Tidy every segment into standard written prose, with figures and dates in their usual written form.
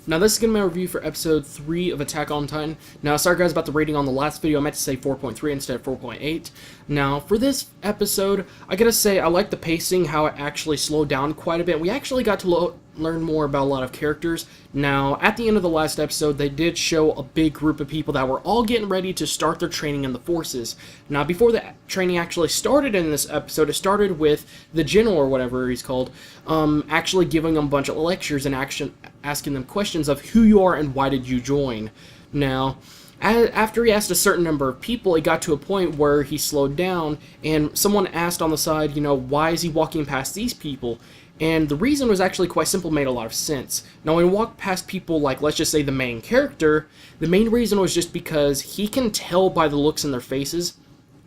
Now this is going to be my review for episode 3 of Attack on Titan. Now sorry guys about the rating on the last video, I meant to say 4.3 instead of 4.8. Now for this episode, I gotta say I like the pacing, how it actually slowed down quite a bit. We actually got to learn more about a lot of characters. Now at the end of the last episode, they did show a big group of people that were all getting ready to start their training in the forces. Now before the training actually started in this episode, it started with the general or whatever he's called, actually giving them a bunch of lectures and asking them questions of who you are and why did you join. Now, after he asked a certain number of people, it got to a point where he slowed down, and someone asked on the side, why is he walking past these people? And the reason was actually quite simple, made a lot of sense. Now, when he walked past people like, let's just say, the main character, the main reason was just because he can tell by the looks in their faces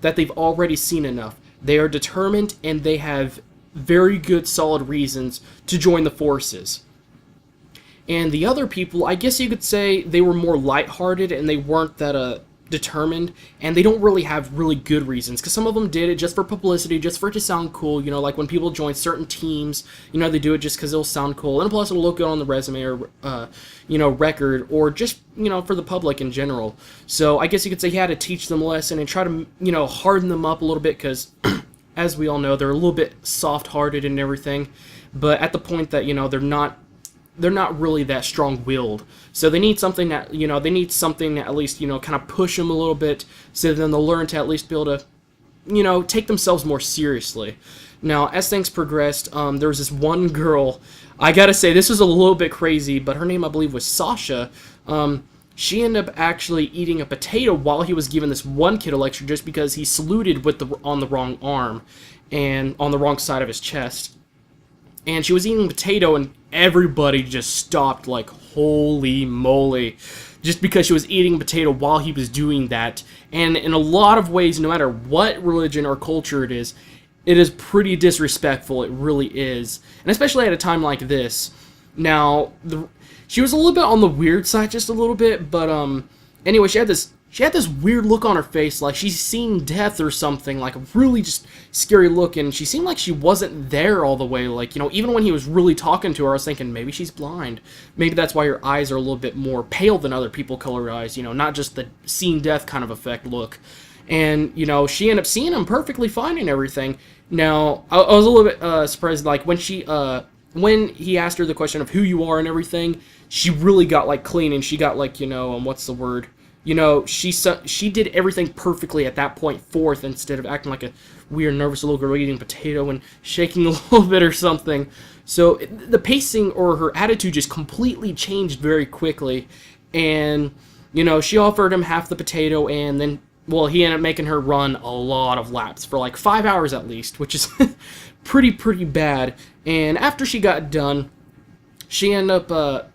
that they've already seen enough. They are determined, and they have very good, solid reasons to join the forces. And the other people, I guess you could say they were more lighthearted and they weren't that determined, and they don't really have really good reasons, because some of them did it just for publicity, just for it to sound cool, like when people join certain teams, they do it just because it'll sound cool, and plus it'll look good on the resume or, record, or just, for the public in general. So I guess you could say he had to teach them a lesson and try to, harden them up a little bit, because as we all know, they're a little bit soft-hearted and everything, but at the point that, they're not really that strong-willed. So they need something that, at least, kind of push them a little bit, so then they'll learn to at least be able to, take themselves more seriously. Now, as things progressed, there was this one girl, I gotta say, this was a little bit crazy, but her name, I believe, was Sasha. She ended up actually eating a potato while he was giving this one kid a lecture, just because he saluted on the wrong arm, and on the wrong side of his chest. And she was eating potato, and everybody just stopped like, holy moly, just because she was eating potato while he was doing that. And in a lot of ways, no matter what religion or culture it is pretty disrespectful. It really is. And especially at a time like this. Now, she was a little bit on the weird side, just a little bit, but anyway, she had this weird look on her face, like she's seen death or something, like a really just scary look, and she seemed like she wasn't there all the way, like, even when he was really talking to her, I was thinking, maybe she's blind. Maybe that's why her eyes are a little bit more pale than other people colored eyes, not just the seen death kind of effect look. And, she ended up seeing him perfectly fine and everything. Now, I was a little bit surprised, like, when he asked her the question of who you are and everything, she really got, like, clean, and she got, like, what's the word? She did everything perfectly at that point forth, instead of acting like a weird, nervous little girl eating potato and shaking a little bit or something. So the pacing or her attitude just completely changed very quickly. And, she offered him half the potato, and then, well, he ended up making her run a lot of laps for like 5 hours at least, which is pretty bad. And after she got done, she ended up,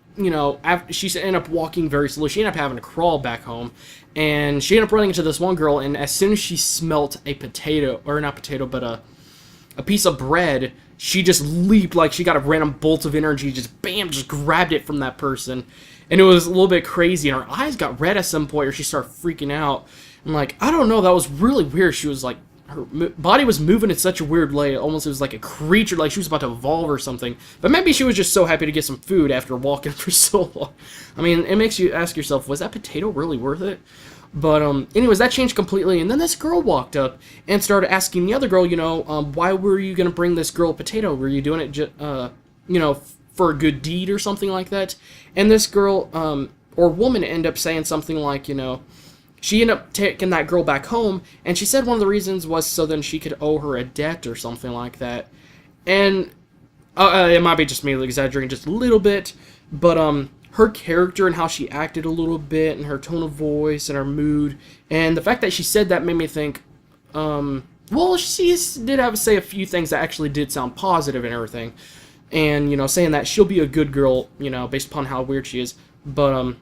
she ended up walking very slowly. She ended up having to crawl back home, and she ended up running into this one girl, and as soon as she smelt a potato, or not potato, but a piece of bread, she just leaped, like she got a random bolt of energy, just bam, just grabbed it from that person, and it was a little bit crazy, and her eyes got red at some point, or she started freaking out, and like, I don't know, that was really weird. She was like, her body was moving in such a weird way, almost it was like a creature, like she was about to evolve or something. But maybe she was just so happy to get some food after walking for so long. I mean, it makes you ask yourself, was that potato really worth it? But anyways, that changed completely, and then this girl walked up and started asking the other girl, why were you gonna bring this girl a potato? Were you doing it, for a good deed or something like that? And this girl, or woman, ended up saying something like, she ended up taking that girl back home, and she said one of the reasons was so then she could owe her a debt or something like that. And it might be just me exaggerating just a little bit, but her character and how she acted a little bit, and her tone of voice and her mood, and the fact that she said that made me think, well, she did have to say a few things that actually did sound positive and everything, and saying that she'll be a good girl, based upon how weird she is. But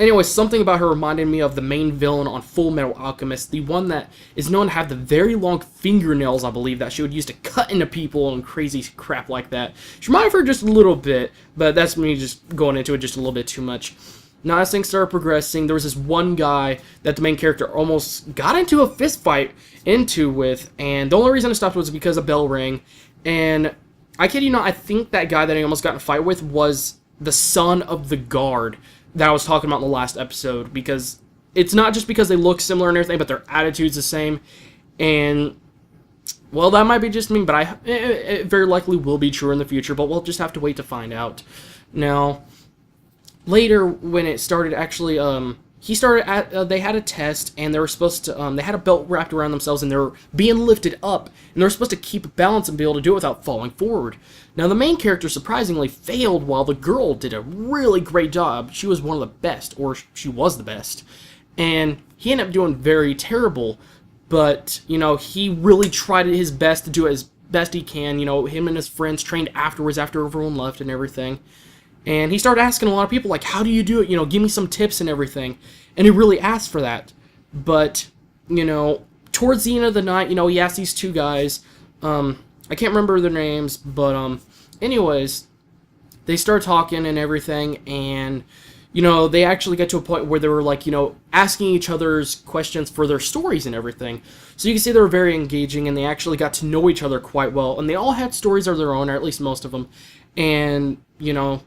anyway, something about her reminded me of the main villain on Full Metal Alchemist, the one that is known to have the very long fingernails, I believe, that she would use to cut into people and crazy crap like that. She reminded her just a little bit, but that's me just going into it just a little bit too much. Now, as things started progressing, there was this one guy that the main character almost got into a fist fight with, and the only reason it stopped was because a bell rang, and I kid you not, I think that guy that he almost got in a fight with was the son of the guard that I was talking about in the last episode, because it's not just because they look similar and everything, but their attitude's the same. And, well, that might be just me, but it very likely will be true in the future, but we'll just have to wait to find out. Now, later, when it started, actually, they had a test, and they were supposed to, they had a belt wrapped around themselves, and they were being lifted up, and they were supposed to keep balance and be able to do it without falling forward. Now, the main character surprisingly failed, while the girl did a really great job. She was one of the best, or she was the best, and he ended up doing very terrible, but, you know, he really tried his best to do it as best he can. You know, him and his friends trained afterwards after everyone left and everything. And he started asking a lot of people, like, how do you do it? You know, give me some tips and everything. And he really asked for that. But, you know, towards the end of the night, you know, he asked these two guys, I can't remember their names, but, anyways, they started talking and everything, and, you know, they actually got to a point where they were, like, you know, asking each other's questions for their stories and everything. So you can see they were very engaging, and they actually got to know each other quite well. And they all had stories of their own, or at least most of them. And, you know,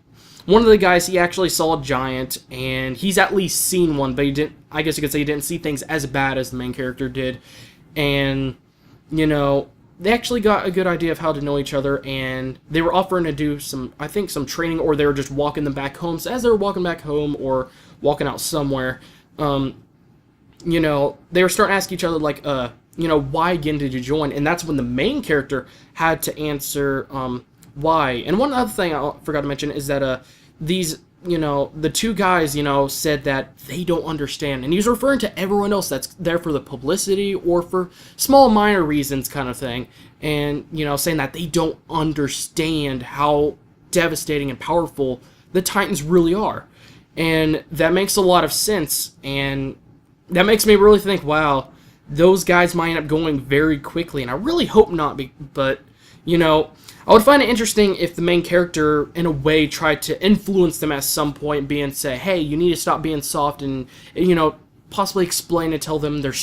one of the guys, he actually saw a giant, and he's at least seen one, but he didn't, I guess you could say he didn't see things as bad as the main character did. And, you know, they actually got a good idea of how to know each other, and they were offering to do some, I think, some training, or they were just walking them back home. So as they were walking back home or walking out somewhere, you know, they were starting to ask each other, like, you know, why again did you join? And that's when the main character had to answer, why. And one other thing I forgot to mention is that, these, you know, the two guys, you know, said that they don't understand. And he's referring to everyone else that's there for the publicity or for small minor reasons kind of thing. And, you know, saying that they don't understand how devastating and powerful the Titans really are. And that makes a lot of sense. And that makes me really think, wow, those guys might end up going very quickly. And I really hope not, but, you know, I would find it interesting if the main character, in a way, tried to influence them at some point, being say, hey, you need to stop being soft, and, you know, possibly explain and tell them their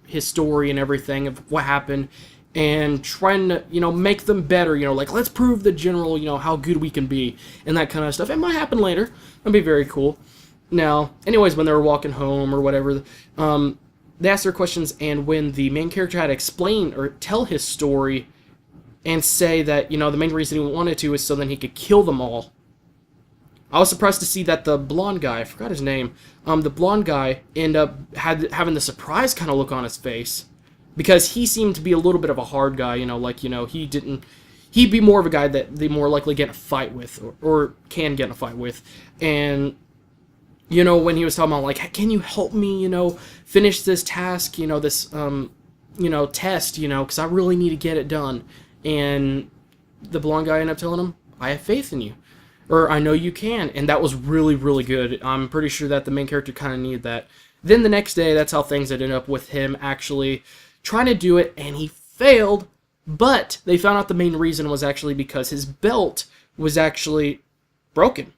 his story and everything of what happened, and trying to, you know, make them better, you know, like, let's prove the general, you know, how good we can be, and that kind of stuff. It might happen later. That'd be very cool. Now, anyways, when they were walking home or whatever, they asked their questions, and when the main character had to explain or tell his story, and say that, you know, the main reason he wanted to is so then he could kill them all, I was surprised to see that the blonde guy, I forgot his name, the blonde guy ended up having the surprise kind of look on his face, because he seemed to be a little bit of a hard guy, you know, like, you know, he'd be more of a guy that they more likely get in a fight with, or can get in a fight with. And, you know, when he was talking about, like, can you help me, you know, finish this task, you know, this, you know, test, you know, because I really need to get it done. And the blonde guy ended up telling him, I have faith in you. Or, I know you can. And that was really, really good. I'm pretty sure that the main character kind of needed that. Then the next day, that's how things ended up with him actually trying to do it, and he failed. But they found out the main reason was actually because his belt was actually broken.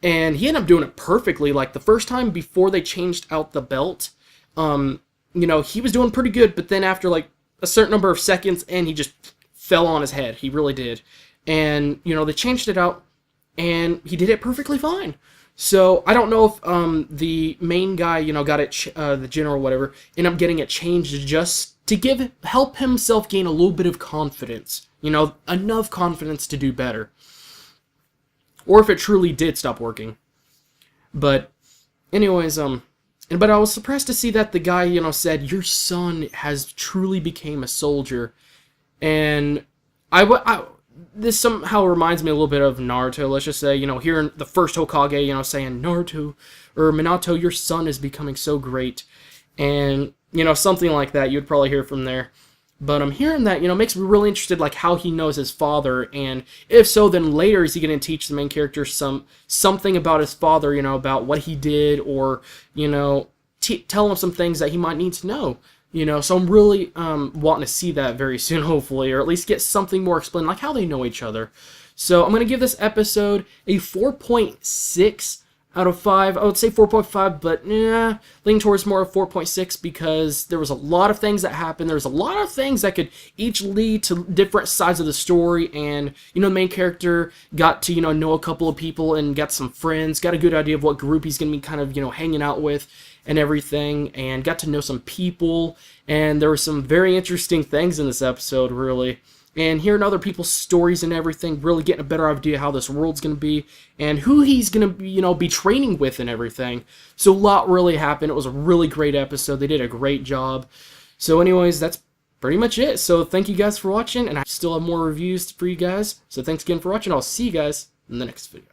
And he ended up doing it perfectly. Like, the first time before they changed out the belt, you know, he was doing pretty good. But then after, like, a certain number of seconds, and he just fell on his head. He really did. And, you know, they changed it out, and he did it perfectly fine. So, I don't know if the main guy, you know, got it, the general, whatever, ended up getting it changed just to help himself gain a little bit of confidence. You know, enough confidence to do better. Or if it truly did stop working. But, anyways, but I was surprised to see that the guy, you know, said, your son has truly became a soldier. And this somehow reminds me a little bit of Naruto, let's just say, you know, hearing the first Hokage, you know, saying, Naruto, or Minato, your son is becoming so great. And, you know, something like that, you'd probably hear from there. But I'm hearing that, you know, makes me really interested, like, how he knows his father, and if so, then later is he going to teach the main character something about his father, you know, about what he did, or, you know, tell him some things that he might need to know. You know, so I'm really wanting to see that very soon, hopefully, or at least get something more explained, like how they know each other. So I'm going to give this episode a 4.6 out of 5. I would say 4.5, but leaning towards more of 4.6 because there was a lot of things that happened. There was a lot of things that could each lead to different sides of the story, and the main character got to know a couple of people and got some friends, got a good idea of what group he's gonna be kind of hanging out with and everything, and got to know some people, and there were some very interesting things in this episode, really. And hearing other people's stories and everything, really getting a better idea how this world's going to be, and who he's going to, be training with and everything. So a lot really happened. It was a really great episode. They did a great job. So anyways, that's pretty much it. So thank you guys for watching, and I still have more reviews for you guys. So thanks again for watching. I'll see you guys in the next video.